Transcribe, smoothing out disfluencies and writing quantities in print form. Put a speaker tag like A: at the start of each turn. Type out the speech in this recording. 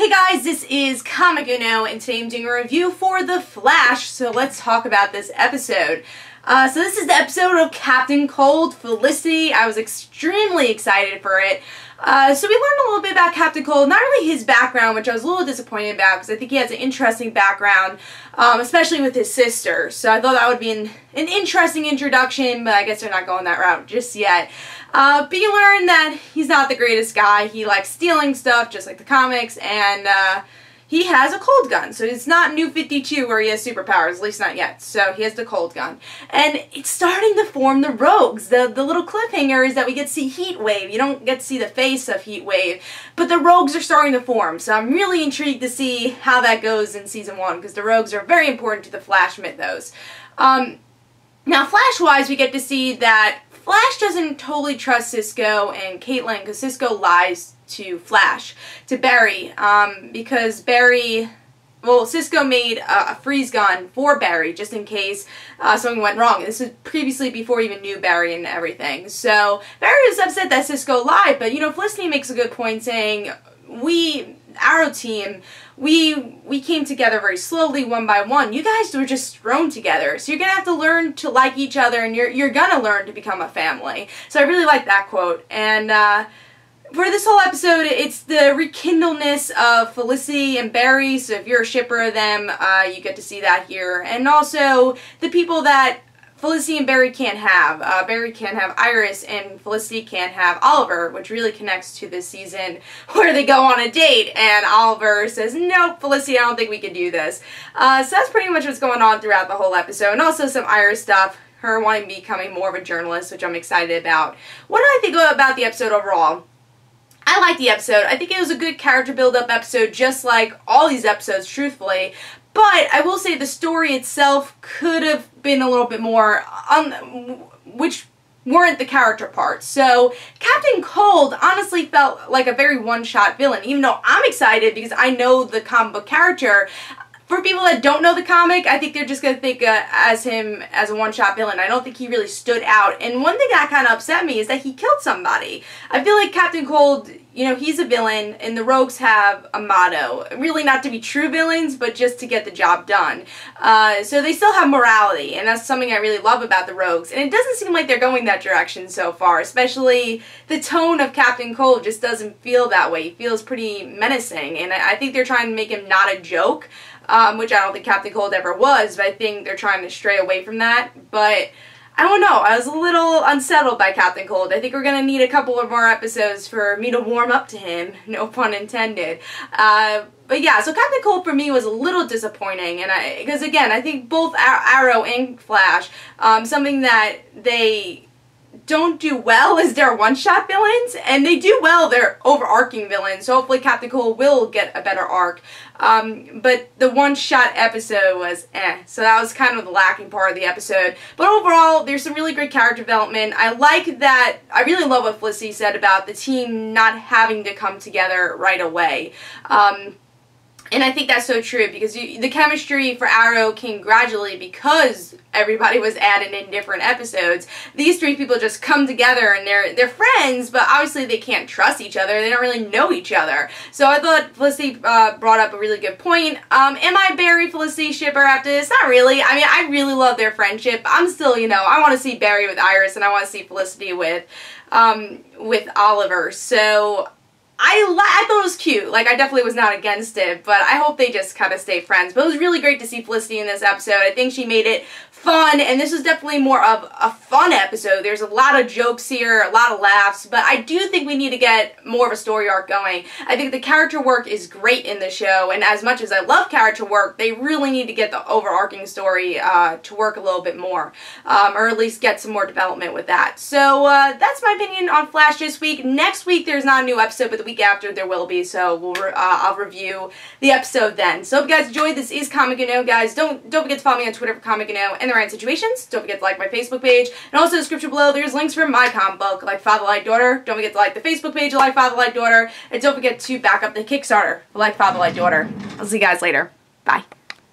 A: Hey guys, this is Comic Uno, and today I'm doing a review for The Flash, so let's talk about this episode. So this is the episode of Captain Cold, Felicity. I was extremely excited for it. So we learned a little bit about Captain Cold, not really his background, which I was a little disappointed about, because I think he has an interesting background, especially with his sister. So I thought that would be an interesting introduction, but I guess they're not going that route just yet. But you learn that he's not the greatest guy. He likes stealing stuff, just like the comics, and he has a cold gun. So it's not New 52 where he has superpowers, at least not yet. So he has the cold gun. And it's starting to form the rogues. The little cliffhanger is that we get to see Heat Wave. You don't get to see the face of Heat Wave, but the rogues are starting to form. So I'm really intrigued to see how that goes in Season 1, because the rogues are very important to the Flash mythos. Now, Flash-wise, we get to see that Flash doesn't totally trust Cisco and Caitlin, because Cisco lies to Flash, to Barry, because Cisco made a freeze gun for Barry, just in case something went wrong. This was previously before he even knew Barry and everything. So Barry was upset that Cisco lied, but, you know, Felicity makes a good point saying, Arrow team, we came together very slowly, one by one. You guys were just thrown together. So you're going to have to learn to like each other, and you're going to learn to become a family. So I really like that quote. And for this whole episode, it's the rekindleness of Felicity and Barry. So if you're a shipper of them, you get to see that here. And also the people that Felicity and Barry can't have. Barry can't have Iris, and Felicity can't have Oliver, which really connects to this season where they go on a date and Oliver says, nope, Felicity, I don't think we can do this. So that's pretty much what's going on throughout the whole episode. And also some Iris stuff, her wanting to be becoming more of a journalist, which I'm excited about. What do I think about the episode overall? I liked the episode. I think it was a good character build-up episode, just like all these episodes, truthfully. But I will say the story itself could have been a little bit more, which weren't the character parts. So Captain Cold honestly felt like a very one-shot villain, even though I'm excited because I know the comic book character. For people that don't know the comic, I think they're just going to think as him as a one-shot villain. I don't think he really stood out. And one thing that kind of upset me is that he killed somebody. I feel like Captain Cold, you know, he's a villain, and the rogues have a motto. Really not to be true villains, but just to get the job done. So they still have morality, and that's something I really love about the rogues. And it doesn't seem like they're going that direction so far, especially the tone of Captain Cold just doesn't feel that way. He feels pretty menacing, and I think they're trying to make him not a joke. Which I don't think Captain Cold ever was, but I think they're trying to stray away from that. But I don't know, I was a little unsettled by Captain Cold. I think we're going to need a couple of more episodes for me to warm up to him, no pun intended. But yeah, so Captain Cold for me was a little disappointing, and because again, I think both Arrow and Flash, something that they don't do well is their one-shot villains, and they do well their overarching villains, so hopefully Captain Cold will get a better arc. But the one-shot episode was so that was kind of the lacking part of the episode. But overall, there's some really great character development. I like that, I really love what Felicity said about the team not having to come together right away. And I think that's so true, because the chemistry for Arrow came gradually because everybody was added in different episodes. These three people just come together and they're friends, but obviously they can't trust each other. They don't really know each other. So I thought Felicity brought up a really good point. Am I Barry Felicity shipper after this? Not really. I mean, I really love their friendship. I'm still, you know, I want to see Barry with Iris, and I want to see Felicity with Oliver. So I thought it was cute. Like, I definitely was not against it, but I hope they just kind of stay friends. But it was really great to see Felicity in this episode. I think she made it fun, and this was definitely more of a fun episode. There's a lot of jokes here, a lot of laughs, but I do think we need to get more of a story arc going. I think the character work is great in the show, and as much as I love character work, they really need to get the overarching story to work a little bit more, or at least get some more development with that. So that's my opinion on Flash this week. Next week there's not a new episode, but the week after there will be, so I'll review the episode then. So hope you guys enjoyed. This is Comic Uno, guys. Don't forget to follow me on Twitter for Comic Uno and the Rant Situations. Don't forget to like my Facebook page, and also in the description below there's links for my comic book, Like Father Like Daughter. Don't forget to like the Facebook page, Like Father Like Daughter, and don't forget to back up the Kickstarter, Like Father Like Daughter. I'll see you guys later. Bye.